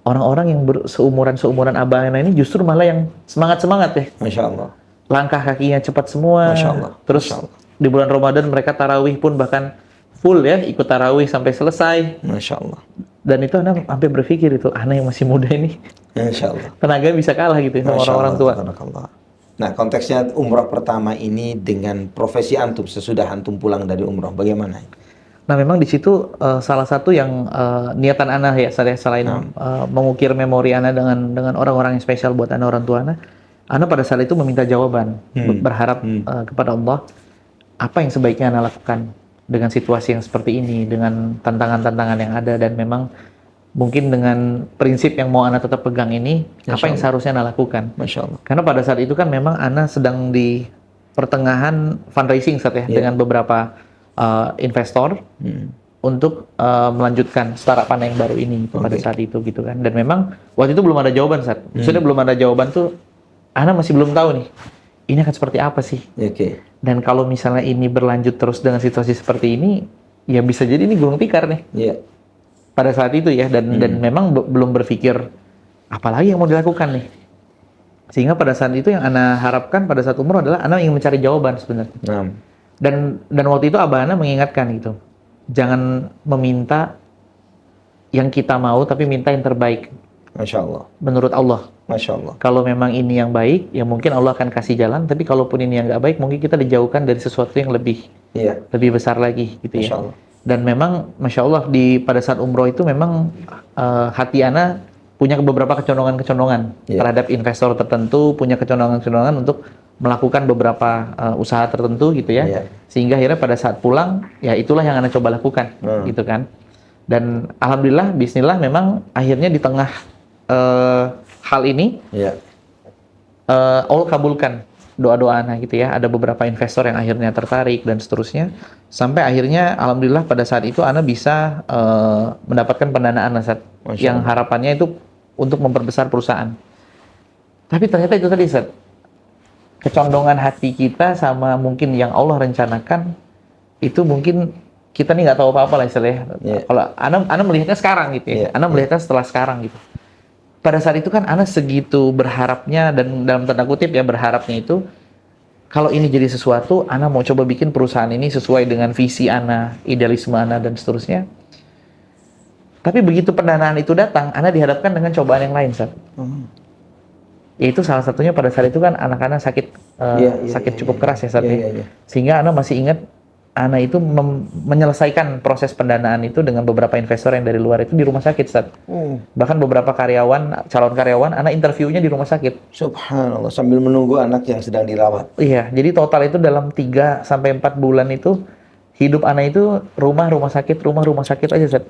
Orang-orang yang seumuran Abah Ana ini justru malah yang semangat-semangat ya. Masya Allah. Langkah kakinya cepat semua. Masya Allah. Terus Masya Allah. di bulan Ramadan mereka tarawih pun bahkan full ya, ikut tarawih sampai selesai. Masya Allah. Dan itu Anda hampir berpikir itu, anak yang masih muda ini, Masya Allah. tenaga bisa kalah gitu ya sama orang-orang tua. Tabarakallah. Nah, konteksnya umrah pertama ini dengan profesi antum sesudah antum pulang dari umrah, bagaimana? Nah, memang di situ salah satu yang niatan Ana ya, selain mengukir memori Ana dengan orang-orang yang spesial buat Ana, orang tua Ana pada saat itu meminta jawaban, berharap kepada Allah, apa yang sebaiknya Ana lakukan dengan situasi yang seperti ini, dengan tantangan-tantangan yang ada, dan memang mungkin dengan prinsip yang mau Ana tetap pegang ini, apa yang seharusnya Ana lakukan. Masya Allah. Karena pada saat itu kan memang Ana sedang di pertengahan fundraising saat ya, dengan beberapa investor untuk melanjutkan startup Ana yang baru ini pada saat itu gitu kan. Dan memang waktu itu belum ada jawaban, saat sudah belum ada jawaban tuh, Ana masih belum tahu nih ini akan seperti apa sih. Dan kalau misalnya ini berlanjut terus dengan situasi seperti ini, ya bisa jadi ini gulung tikar nih. Pada saat itu ya, dan memang belum berpikir apalagi yang mau dilakukan nih. Sehingga pada saat itu yang Ana harapkan pada saat umroh adalah Ana ingin mencari jawaban sebenarnya. Dan waktu itu Abah Ana mengingatkan gitu, jangan meminta yang kita mau, tapi minta yang terbaik. Masya Allah. Menurut Allah. Masya Allah. Kalau memang ini yang baik, ya mungkin Allah akan kasih jalan. Tapi kalaupun ini yang nggak baik, mungkin kita dijauhkan dari sesuatu yang lebih besar lagi, gitu ya. Masya Allah. Dan memang, Masya Allah, pada saat umroh itu memang hati Ana punya beberapa kecondongan-kecondongan terhadap investor tertentu, punya kecondongan-kecondongan untuk melakukan beberapa usaha tertentu, gitu ya. Sehingga akhirnya pada saat pulang, ya itulah yang Ana coba lakukan, gitu kan. Dan alhamdulillah, bismillah, memang akhirnya di tengah hal ini, Allah kabulkan doa-doa Ana gitu ya. Ada beberapa investor yang akhirnya tertarik dan seterusnya. Sampai akhirnya alhamdulillah pada saat itu Ana bisa mendapatkan pendanaan Ustaz, yang harapannya itu untuk memperbesar perusahaan. Tapi ternyata itu tadi Ustaz, kecondongan hati kita sama mungkin yang Allah rencanakan itu mungkin kita nih nggak tahu apa-apa lah istilahnya. Kalau Ana melihatnya sekarang gitu ya. Ana melihatnya setelah sekarang gitu. Pada saat itu kan Ana segitu berharapnya, dan dalam tanda kutip ya berharapnya itu, kalau ini jadi sesuatu, Ana mau coba bikin perusahaan ini sesuai dengan visi Ana, idealisme Ana, dan seterusnya. Tapi begitu pendanaan itu datang, Ana dihadapkan dengan cobaan yang lain, Ustaz. Yaitu salah satunya pada saat itu kan anak-anak sakit cukup keras ya, Ustaz. Sehingga Ana masih ingat, Ana itu menyelesaikan proses pendanaan itu dengan beberapa investor yang dari luar itu di rumah sakit, Ustaz. Bahkan beberapa calon karyawan, Ana interviewnya di rumah sakit. Subhanallah, sambil menunggu anak yang sedang dirawat. Iya, jadi total itu dalam 3 sampai 4 bulan itu, hidup Ana itu rumah sakit aja, Ustaz.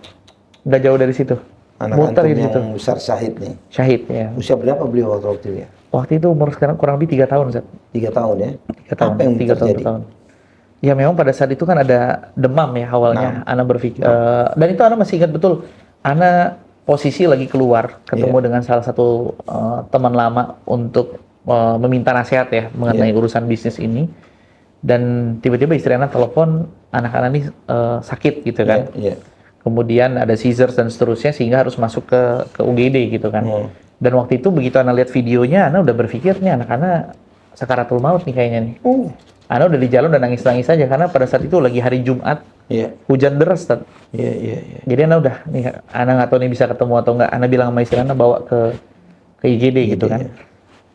Nggak jauh dari situ. Anak muter antum di situ. yang besar syahid nih. Syahid, ya. Usia berapa beliau waktu itu ya? Waktu itu umur sekarang kurang lebih 3 tahun, Ustaz. 3 tahun ya? 3 tahun. Apa yang 3 terjadi? tahun. Ya memang pada saat itu kan ada demam ya awalnya. Ana berpikir, dan itu Ana masih ingat betul. Ana posisi lagi keluar, ketemu dengan salah satu teman lama untuk meminta nasihat ya mengenai urusan bisnis ini. Dan tiba-tiba istri Ana telepon, anak-anak ini sakit gitu kan. kemudian ada seizures dan seterusnya sehingga harus masuk ke UGD gitu kan. Dan waktu itu begitu Ana lihat videonya, Ana udah berpikir nih anak-anak sakaratul maut nih kayaknya nih. Ana udah di jalan udah nangis-nangis aja karena pada saat itu lagi hari Jumat, hujan deras. Jadi Ana udah nih, Ana nggak tahu nih bisa ketemu atau nggak. Ana bilang sama istri Ana bawa ke IGD gitu kan.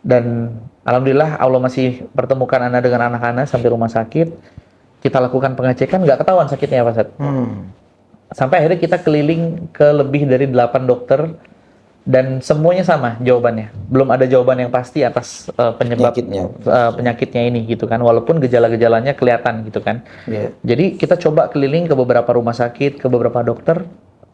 Dan alhamdulillah Allah masih pertemukan Ana dengan anak Ana sampai rumah sakit. Kita lakukan pengecekan, nggak ketahuan sakitnya apa Ustaz. Sampai akhirnya kita keliling ke lebih dari 8 dokter dan semuanya sama jawabannya. Belum ada jawaban yang pasti atas penyebab penyakitnya ini gitu kan. Walaupun gejala-gejalanya kelihatan gitu kan. Jadi kita coba keliling ke beberapa rumah sakit, ke beberapa dokter,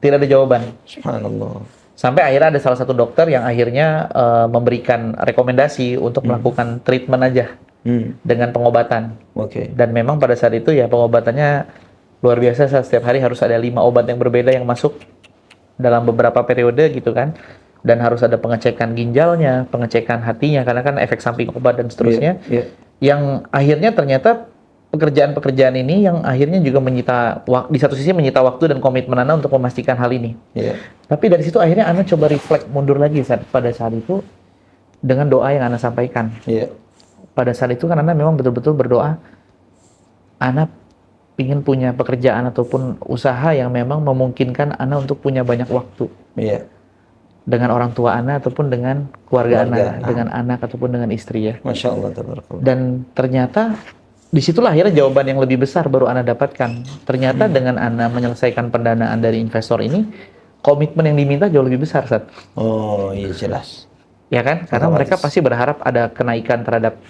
tidak ada jawaban. Subhanallah. Sampai akhirnya ada salah satu dokter yang akhirnya memberikan rekomendasi untuk melakukan treatment aja dengan pengobatan. Dan memang pada saat itu ya pengobatannya luar biasa. Setiap hari harus ada 5 obat yang berbeda yang masuk dalam beberapa periode gitu kan. Dan harus ada pengecekan ginjalnya, pengecekan hatinya karena kan efek samping obat dan seterusnya. Yang akhirnya ternyata pekerjaan-pekerjaan ini yang akhirnya juga menyita di satu sisi menyita waktu dan komitmen Ana untuk memastikan hal ini. Tapi dari situ akhirnya Ana coba reflect mundur lagi pada saat itu dengan doa yang Ana sampaikan. Pada saat itu kan Ana memang betul-betul berdoa, Ana ingin punya pekerjaan ataupun usaha yang memang memungkinkan Ana untuk punya banyak waktu. Dengan orang tua Ana ataupun dengan keluarga Ana, dengan anak ataupun dengan istri ya. Masya Allah, tabarakallah. Dan ternyata disitulah akhirnya jawaban yang lebih besar baru Ana dapatkan. Ternyata dengan Ana menyelesaikan pendanaan dari investor ini, komitmen yang diminta jauh lebih besar, Ustaz. Oh iya jelas. Ya kan? Karena mereka pasti berharap ada kenaikan terhadap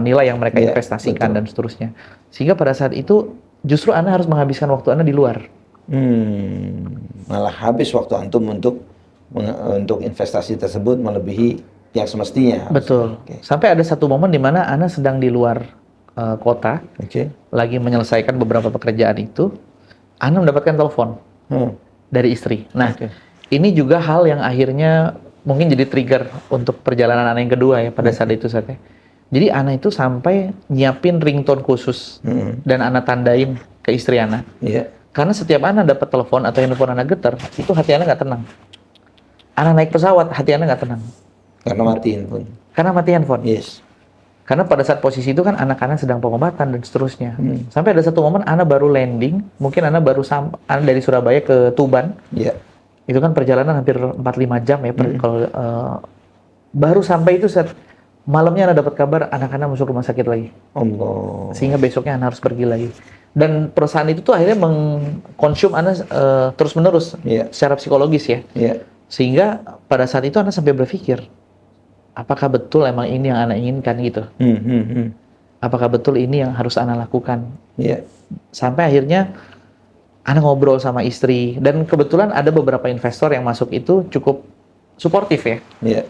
nilai yang mereka investasikan dan seterusnya. Sehingga pada saat itu justru Ana harus menghabiskan waktu Ana di luar. Malah habis waktu antum untuk investasi tersebut melebihi yang semestinya. Betul. Sampai ada satu momen di mana Ana sedang di luar kota, lagi menyelesaikan beberapa pekerjaan itu, Ana mendapatkan telepon dari istri. Nah, ini juga hal yang akhirnya mungkin jadi trigger untuk perjalanan Ana yang kedua ya pada saat itu saatnya. Jadi Ana itu sampai nyiapin ringtone khusus dan Ana tandain ke istri Ana. Karena setiap Ana dapat telepon atau handphone Ana getar, itu hati Ana nggak tenang. Ana naik pesawat, hati Ana nggak tenang. Karena mati handphone. Karena mati handphone. Karena pada saat posisi itu kan anak-anak sedang pengobatan dan seterusnya. Sampai ada satu momen Ana baru landing, mungkin Ana baru Ana dari Surabaya ke Tuban. Itu kan perjalanan hampir 4-5 jam ya. Kalau baru sampai itu saat malamnya Ana dapat kabar anak-anak masuk rumah sakit lagi. Allah. Sehingga besoknya Ana harus pergi lagi. Dan perusahaan itu tuh akhirnya mengkonsum Ana terus-menerus secara psikologis ya. Sehingga pada saat itu Ana sampai berpikir, apakah betul emang ini yang Ana inginkan gitu? Apakah betul ini yang harus Ana lakukan? Sampai akhirnya Ana ngobrol sama istri dan kebetulan ada beberapa investor yang masuk itu cukup suportif ya.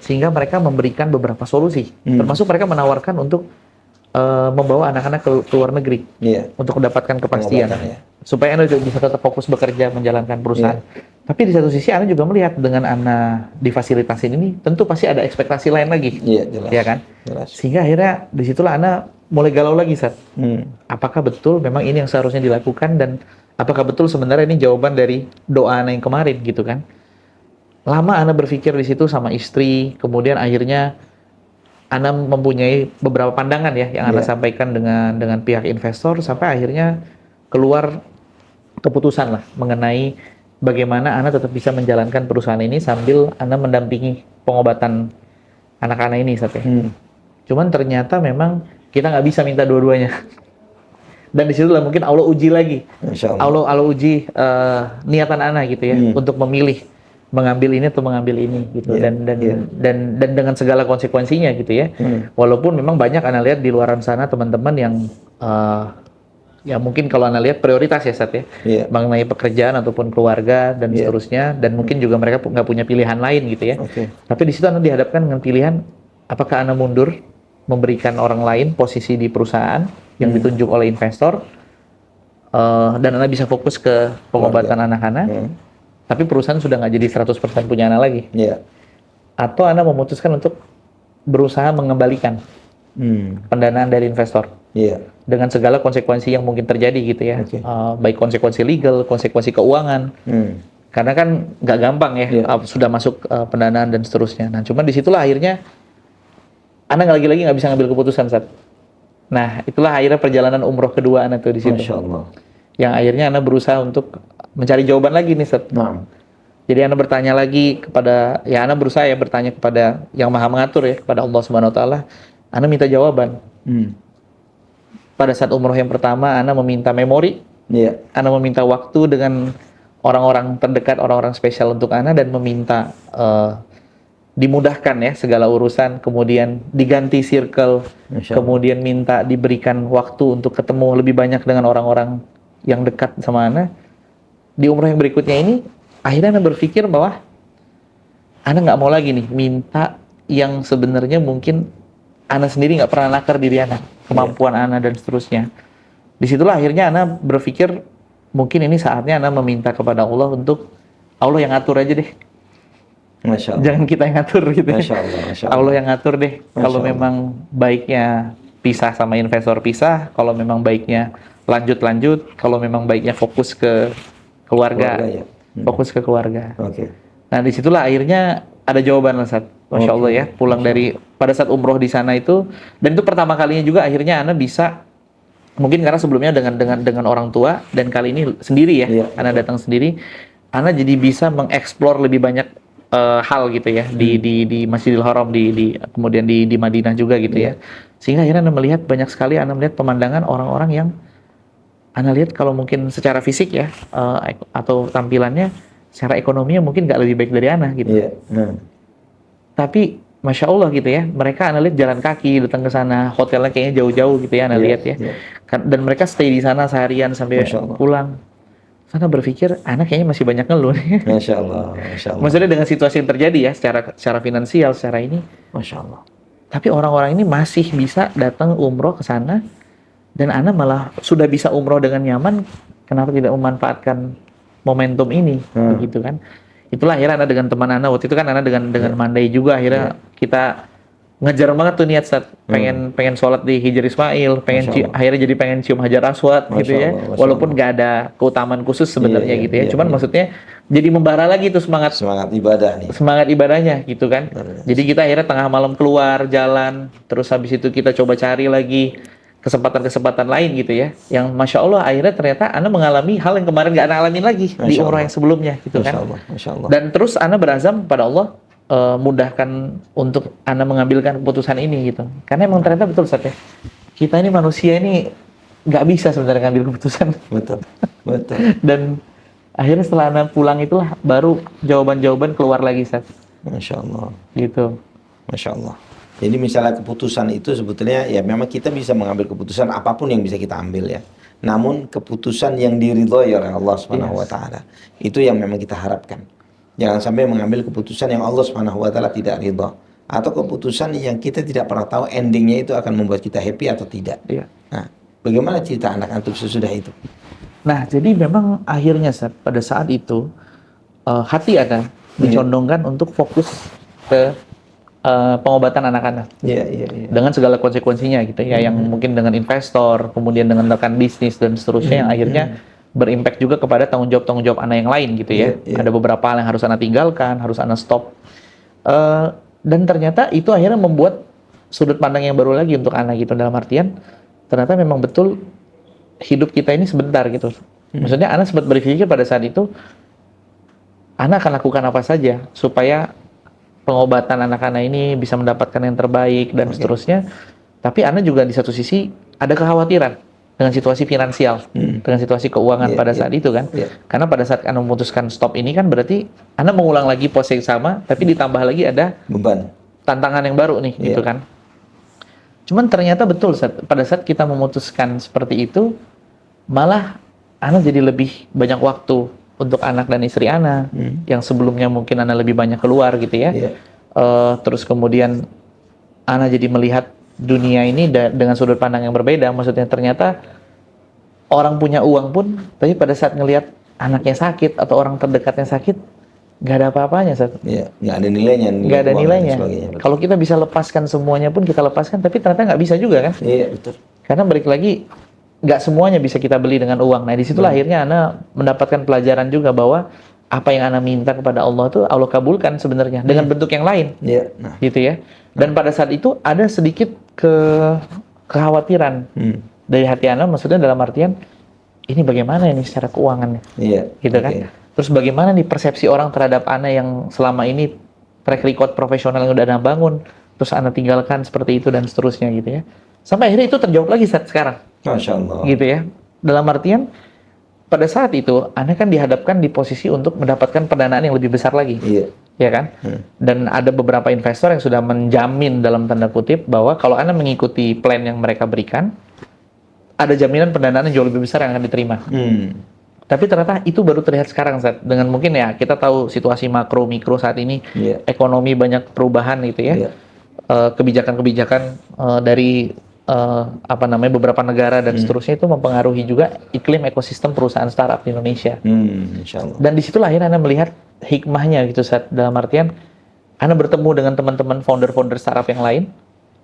Sehingga mereka memberikan beberapa solusi. Termasuk mereka menawarkan untuk membawa anak-anak ke luar negeri untuk mendapatkan kepastian. Supaya Ana bisa tetap fokus bekerja menjalankan perusahaan. Tapi di satu sisi Ana juga melihat dengan Ana difasilitasin ini tentu pasti ada ekspektasi lain lagi. Jelas. Ya kan? Jelas. Sehingga akhirnya disitulah Ana mulai galau lagi Sat. Apakah betul memang ini yang seharusnya dilakukan dan apakah betul sebenarnya ini jawaban dari doa Ana yang kemarin gitu kan? Lama Ana berpikir di situ sama istri, kemudian akhirnya Ana mempunyai beberapa pandangan ya yang Ana sampaikan dengan pihak investor sampai akhirnya keluar keputusan lah mengenai bagaimana Ana tetap bisa menjalankan perusahaan ini sambil Ana mendampingi pengobatan anak-anak ini saat ya. Cuman ternyata memang kita nggak bisa minta dua-duanya. Dan di situ lah mungkin Allah uji lagi. Allah uji niatan Ana gitu ya untuk memilih mengambil ini atau mengambil ini gitu dan dengan segala konsekuensinya gitu ya. Walaupun memang banyak Ana lihat di luaran sana teman-teman yang ya mungkin kalau Anda lihat prioritas ya Sat ya, mengenai pekerjaan ataupun keluarga dan seterusnya, dan mungkin juga mereka nggak punya pilihan lain gitu ya. Tapi di situ Anda dihadapkan dengan pilihan, apakah Anda mundur, memberikan orang lain posisi di perusahaan yang ditunjuk oleh investor, dan Anda bisa fokus ke pengobatan anak-anak, tapi perusahaan sudah nggak jadi 100% punya Anda lagi. Atau Anda memutuskan untuk berusaha mengembalikan pendanaan dari investor. Iya. Dengan segala konsekuensi yang mungkin terjadi gitu ya. Oke. Baik konsekuensi legal, konsekuensi keuangan. Karena kan nggak gampang ya, Iya. sudah masuk pendanaan dan seterusnya. Nah, cuman disitulah akhirnya Ana lagi-lagi nggak bisa ngambil keputusan, Sat. Nah, itulah akhirnya perjalanan umroh kedua Ana tuh di situ. Masya Allah. Yang akhirnya Ana berusaha untuk mencari jawaban lagi nih, Sat. Nah. Jadi Ana bertanya lagi kepada, ya Ana berusaha ya bertanya kepada yang Maha Mengatur ya, kepada Allah Subhanahu Wa Taala. Ana minta jawaban. Pada saat umroh yang pertama, Ana meminta memori. Iya. Ana meminta waktu dengan orang-orang terdekat, orang-orang spesial untuk Ana, dan meminta dimudahkan ya segala urusan, kemudian diganti circle, kemudian minta diberikan waktu untuk ketemu lebih banyak dengan orang-orang yang dekat sama Ana. Di umroh yang berikutnya ini, akhirnya Ana berpikir bahwa Ana nggak mau lagi nih minta yang sebenarnya mungkin Ana sendiri nggak pernah nakar diri Ana, kemampuan Ana dan seterusnya. Disitulah akhirnya Ana berpikir mungkin ini saatnya Ana meminta kepada Allah untuk Allah yang atur aja deh. Masya Allah. Jangan kita yang ngatur gitu. Masya Allah, Masya Allah. Allah yang ngatur deh. Kalau memang baiknya pisah sama investor pisah, kalau memang baiknya lanjut, kalau memang baiknya fokus ke keluarga ya. Fokus ke keluarga. Oke. Nah disitulah akhirnya ada jawaban lah, Sat. Masya Allah ya, pulang dari pada saat umroh di sana itu, dan itu pertama kalinya juga akhirnya Ana bisa, mungkin karena sebelumnya dengan orang tua, dan kali ini sendiri ya, Ana datang sendiri, Ana jadi bisa mengeksplor lebih banyak hal gitu ya di Masjidil Haram, kemudian di Madinah juga gitu ya, sehingga akhirnya Ana melihat banyak sekali, Ana melihat pemandangan orang-orang yang Ana lihat kalau mungkin secara fisik ya atau tampilannya, secara ekonominya mungkin nggak lebih baik dari Ana gitu. Tapi Masya Allah gitu ya, mereka Ana lihat jalan kaki datang ke sana, hotelnya kayaknya jauh-jauh gitu ya, Ana lihat ya, dan mereka stay di sana seharian sampai pulang. Sana berpikir, anak kayaknya masih banyak ngeluh nih. Masya Allah, Masya Allah. Maksudnya dengan situasi yang terjadi ya, secara finansial, secara ini. Masya Allah. Tapi orang-orang ini masih bisa datang umroh ke sana, dan Ana malah sudah bisa umroh dengan nyaman, kenapa tidak memanfaatkan momentum ini, begitu kan? Itulah akhirnya Ana dengan teman Ana, waktu itu kan Ana dengan Mandai juga, akhirnya kita ngejar banget tuh niat, Sat. Pengen sholat di Hijr Ismail, akhirnya jadi pengen cium Hajar Aswad gitu ya. Walaupun nggak ada keutamaan khusus sebenarnya gitu ya. Cuman maksudnya jadi membara lagi tuh semangat ibadah nih. Semangat ibadahnya gitu kan. Jadi kita akhirnya tengah malam keluar jalan, terus habis itu kita coba cari lagi kesempatan-kesempatan lain gitu ya. Yang Masya Allah akhirnya ternyata Ana mengalami hal yang kemarin nggak Ana alamin lagi di umroh yang sebelumnya gitu kan. Masya Allah. Dan terus Ana berazam pada Allah, mudahkan untuk Ana mengambilkan keputusan ini gitu. Karena emang ternyata betul, Sat ya. Kita ini manusia ini nggak bisa sebenarnya ngambil keputusan. Betul. Dan akhirnya setelah Ana pulang itulah baru jawaban-jawaban keluar lagi, Sat. Masya Allah. Gitu. Masya Allah. Jadi misalnya keputusan itu sebetulnya ya memang kita bisa mengambil keputusan apapun yang bisa kita ambil ya. Namun keputusan yang diridhoi oleh Allah Subhanahu wa taala itu yang memang kita harapkan. Jangan sampai mengambil keputusan yang Allah Subhanahu wa taala tidak ridha, atau keputusan yang kita tidak pernah tahu endingnya itu akan membuat kita happy atau tidak. Nah, bagaimana cerita anak antum sesudah itu? Nah, jadi memang akhirnya pada saat itu hati Ana dicondongkan untuk fokus ke pengobatan anak-anak. Dengan segala konsekuensinya gitu ya, yang mungkin dengan investor, kemudian dengan rekan bisnis dan seterusnya, yang akhirnya berimpact juga kepada tanggung jawab Ana yang lain gitu ya. Ada beberapa hal yang harus Ana tinggalkan, harus Ana stop. Dan ternyata itu akhirnya membuat sudut pandang yang baru lagi untuk Ana gitu, dalam artian ternyata memang betul hidup kita ini sebentar gitu. Maksudnya Ana sempat berpikir pada saat itu, Ana akan lakukan apa saja supaya pengobatan anak-anak ini bisa mendapatkan yang terbaik dan seterusnya. Tapi Ana juga di satu sisi ada kekhawatiran dengan situasi finansial, dengan situasi keuangan pada saat itu kan. Karena pada saat Ana memutuskan stop ini kan berarti Ana mengulang lagi pose yang sama, tapi ditambah lagi ada beban, tantangan yang baru nih gitu kan. Cuman ternyata betul pada saat kita memutuskan seperti itu, malah Ana jadi lebih banyak waktu untuk anak dan istri Ana, yang sebelumnya mungkin Ana lebih banyak keluar gitu ya. Terus kemudian Ana jadi melihat dunia ini dengan sudut pandang yang berbeda. Maksudnya ternyata orang punya uang pun, tapi pada saat ngelihat anaknya sakit atau orang terdekatnya sakit, nggak ada apa-apanya. Nggak ada nilainya. Nggak ada nilainya. Kalau kita bisa lepaskan semuanya pun kita lepaskan, tapi ternyata nggak bisa juga kan. Iya, betul. Karena balik lagi, nggak semuanya bisa kita beli dengan uang. Nah, disitulah akhirnya Ana mendapatkan pelajaran juga bahwa apa yang Ana minta kepada Allah itu Allah kabulkan sebenarnya dengan bentuk yang lain, gitu ya. Dan pada saat itu ada sedikit kekhawatiran dari hati Ana, maksudnya dalam artian ini bagaimana ini secara keuangannya, gitu kan? Terus bagaimana nih persepsi orang terhadap Ana yang selama ini track record profesional yang udah Ana bangun, terus Ana tinggalkan seperti itu dan seterusnya gitu ya. Sampai akhirnya itu terjawab lagi saat sekarang. Masya Allah. Gitu ya. Dalam artian pada saat itu Anda kan dihadapkan di posisi untuk mendapatkan pendanaan yang lebih besar lagi. Ya kan? Dan ada beberapa investor yang sudah menjamin dalam tanda kutip bahwa kalau Anda mengikuti plan yang mereka berikan, ada jaminan pendanaan yang jauh lebih besar yang akan diterima. Tapi ternyata itu baru terlihat sekarang, Zat. Dengan mungkin ya kita tahu situasi makro mikro saat ini, ekonomi banyak perubahan gitu ya. Kebijakan-kebijakan dari beberapa negara dan seterusnya itu mempengaruhi juga iklim ekosistem perusahaan startup di Indonesia. Insyaallah. Dan disitulah akhirnya Anda melihat hikmahnya gitu, Zat. Dalam artian Anda bertemu dengan teman-teman founder-founder startup yang lain,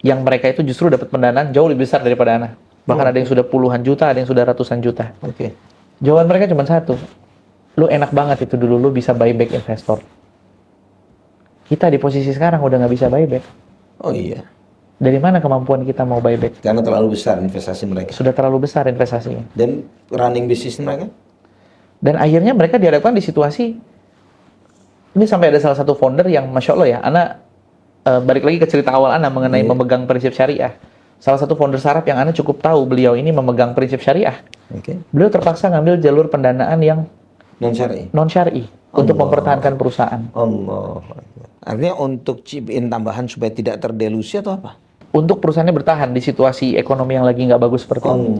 yang mereka itu justru dapat pendanaan jauh lebih besar daripada Anda. Bahkan ada yang sudah puluhan juta, ada yang sudah ratusan juta. Jawaban mereka cuma satu, lu enak banget itu dulu lu bisa buyback investor. Kita di posisi sekarang udah nggak bisa buyback. Oh iya. Dari mana kemampuan kita mau buyback? Karena terlalu besar investasi mereka. Sudah terlalu besar investasinya. Dan running bisnis mereka? Dan akhirnya mereka dihadapkan di situasi, ini sampai ada salah satu founder yang Masya Allah ya, Ana balik lagi ke cerita awal Ana mengenai memegang prinsip syariah. Salah satu founder startup yang Ana cukup tahu, beliau ini memegang prinsip syariah. Beliau terpaksa ngambil jalur pendanaan yang non-syar'i untuk mempertahankan perusahaan. Allah. Artinya untuk chip in tambahan supaya tidak terdelusi atau apa? Untuk perusahaannya bertahan di situasi ekonomi yang lagi nggak bagus seperti ini.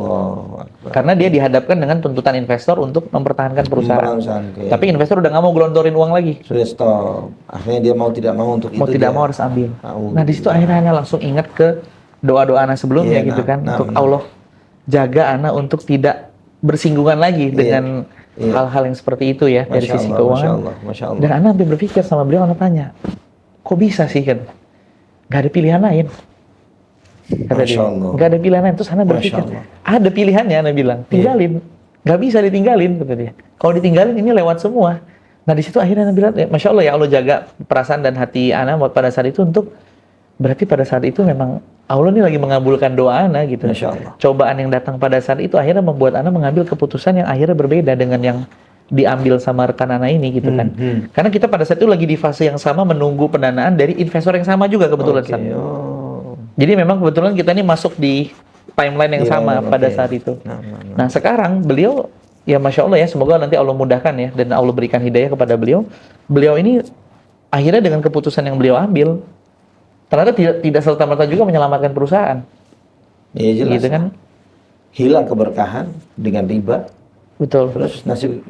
Karena dia dihadapkan dengan tuntutan investor untuk mempertahankan perusahaan. Tapi investor udah nggak mau gelontorin uang lagi. Sudah stop. Akhirnya dia mau tidak mau untuk mau itu. Tidak mau harus ambil. Nah di situ akhirnya Ana langsung ingat ke doa-doa Ana sebelumnya gitu kan. Untuk Allah jaga Ana untuk tidak bersinggungan lagi dengan hal-hal yang seperti itu ya. Dari sisi keuangan. Masya Allah. Dan Ana hampir berpikir sama beliau, Ana tanya, kok bisa sih kan? Gak ada pilihan lain. Kata dia, nggak ada pilihan lain. Terus Ana berpikir, ada pilihannya, Ana bilang, tinggalin. Nggak bisa ditinggalin, kata dia. Kalau ditinggalin ini lewat semua. Nah di situ akhirnya Ana bilang, Masya Allah ya Allah jaga perasaan dan hati Ana pada saat itu untuk, berarti pada saat itu memang Allah ini lagi mengabulkan doa Ana gitu. Masya Allah. Cobaan yang datang pada saat itu akhirnya membuat Ana mengambil keputusan yang akhirnya berbeda dengan yang diambil sama rekan Ana ini gitu kan. Karena kita pada saat itu lagi di fase yang sama menunggu pendanaan dari investor yang sama juga kebetulan. Jadi memang kebetulan kita ini masuk di timeline yang sama pada saat itu. Nah sekarang beliau, ya Masya Allah ya, semoga nanti Allah mudahkan ya, dan Allah berikan hidayah kepada beliau. Beliau ini akhirnya dengan keputusan yang beliau ambil, ternyata tidak serta-merta juga menyelamatkan perusahaan. Iya jelas. Gitu kan? Hilang keberkahan dengan riba. Betul. Terus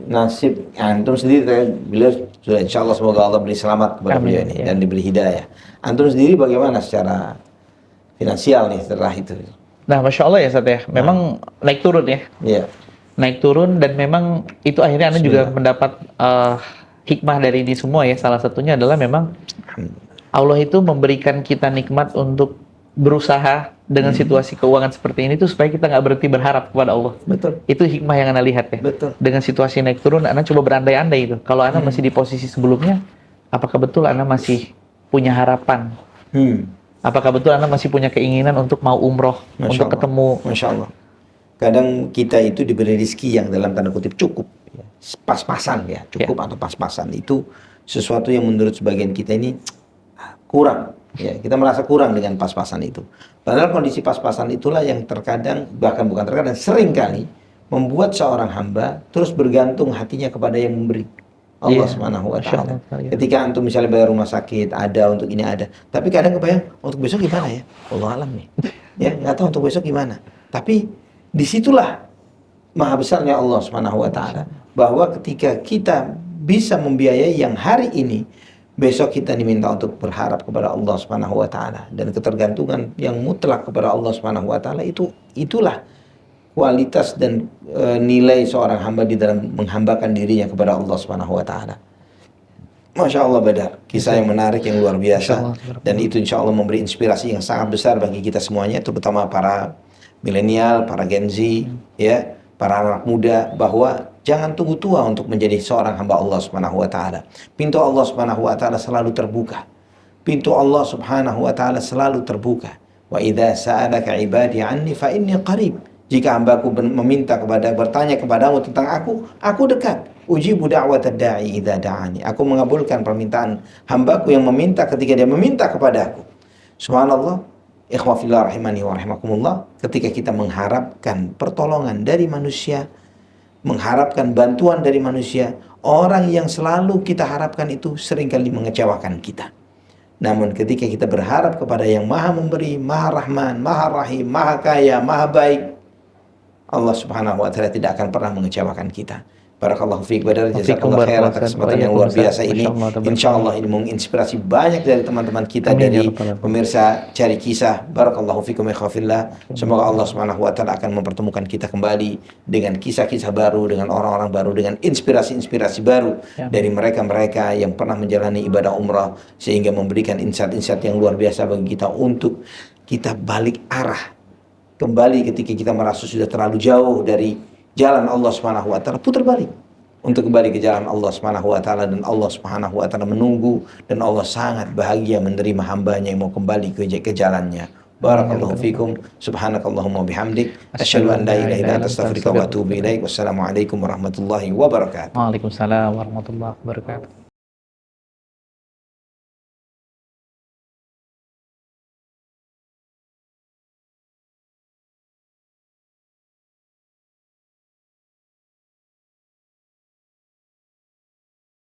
nasib antum sendiri, beliau sudah insya Allah semoga Allah beri selamat kepada beliau ini dan diberi hidayah. Antum sendiri bagaimana secara finansial nih setelah itu? Nah, Masya Allah ya, Sat ya. Memang naik turun ya. Iya. Naik turun, dan memang itu akhirnya Anda juga mendapat hikmah dari ini semua ya. Salah satunya adalah memang Allah itu memberikan kita nikmat untuk berusaha dengan situasi keuangan seperti ini tuh supaya kita nggak berhenti berharap kepada Allah. Betul. Itu hikmah yang Anda lihat ya. Betul. Dengan situasi naik turun, Anda coba berandai-andai itu. Kalau Anda masih di posisi sebelumnya, apakah betul Anda masih punya harapan? Apakah betul Anda masih punya keinginan untuk mau umroh, untuk ketemu? Masya Allah. Kadang kita itu diberi rezeki yang dalam tanda kutip cukup, pas-pasan ya, cukup atau pas-pasan itu sesuatu yang menurut sebagian kita ini kurang. Ya, kita merasa kurang dengan pas-pasan itu. Padahal kondisi pas-pasan itulah yang terkadang, bahkan bukan terkadang, sering kali membuat seorang hamba terus bergantung hatinya kepada yang memberi. Allah Subhanahu wa Ta'ala. Ketika antum misalnya bayar rumah sakit, ada untuk ini ada. Tapi kadang kebayang, untuk besok gimana ya? Allah alam nih. Ya, nggak tahu untuk besok gimana. Tapi disitulah maha besarnya Allah Subhanahu wa Ta'ala. Bahwa ketika kita bisa membiayai yang hari ini, besok kita diminta untuk berharap kepada Allah Subhanahu wa Ta'ala. Dan ketergantungan yang mutlak kepada Allah Subhanahu wa Ta'ala itulah kualitas dan nilai seorang hamba di dalam menghambakan dirinya kepada Allah Subhanahu wa Ta'ala. Masya Allah Badar, kisah yang menarik, yang luar biasa, dan itu insya Allah memberi inspirasi yang sangat besar bagi kita semuanya, terutama para milenial, para Gen Z, ya, para anak muda, bahwa jangan tunggu tua untuk menjadi seorang hamba Allah Subhanahu wa taala. Pintu Allah Subhanahu wa taala selalu terbuka. Pintu Allah Subhanahu wa taala selalu terbuka. Wa idza sa'alaka 'ibadi 'anni fa inni qarib. Jika hambaku bertanya kepadamu tentang aku dekat. Ujibu da'watad da'i idza da'ani. Aku mengabulkan permintaan hambaku yang meminta ketika dia meminta kepadaku. Subhanallah, ikhwah fillah rahimani wa rahimakumullah, ketika kita mengharapkan pertolongan dari manusia, mengharapkan bantuan dari manusia, orang yang selalu kita harapkan itu seringkali mengecewakan kita. Namun ketika kita berharap kepada yang maha memberi, maha rahman, maha rahim, maha kaya, maha baik, Allah Subhanahu wa taala tidak akan pernah mengecewakan kita. Barakallahu fiik wa jazakallahu khairan atas kesempatan yang luar biasa ini. Insyaallah ini menginspirasi banyak dari teman-teman kita, dari pemirsa Cari Kisah. Barakallahu fiikum ya khafillah. Semoga Allah Subhanahu wa taala akan mempertemukan kita kembali dengan kisah-kisah baru, dengan orang-orang baru, dengan inspirasi-inspirasi baru dari mereka-mereka yang pernah menjalani ibadah umrah, sehingga memberikan insight-insight yang luar biasa bagi kita untuk kita balik arah kembali ketika kita merasa sudah terlalu jauh dari jalan Allah Subhanahu wa taala, putar balik untuk kembali ke jalan Allah Subhanahu wa taala, dan Allah Subhanahu wa taala menunggu, dan Allah sangat bahagia menerima hambanya yang mau kembali ke jalannya. Barakallahu fikum, subhanakallahumma bihamdik, asyhadu an la ilaha illa anta astaghfiruka wa atubu ilaik. Wassalamualaikum warahmatullahi wabarakatuh. Waalaikumsalam warahmatullahi wabarakatuh.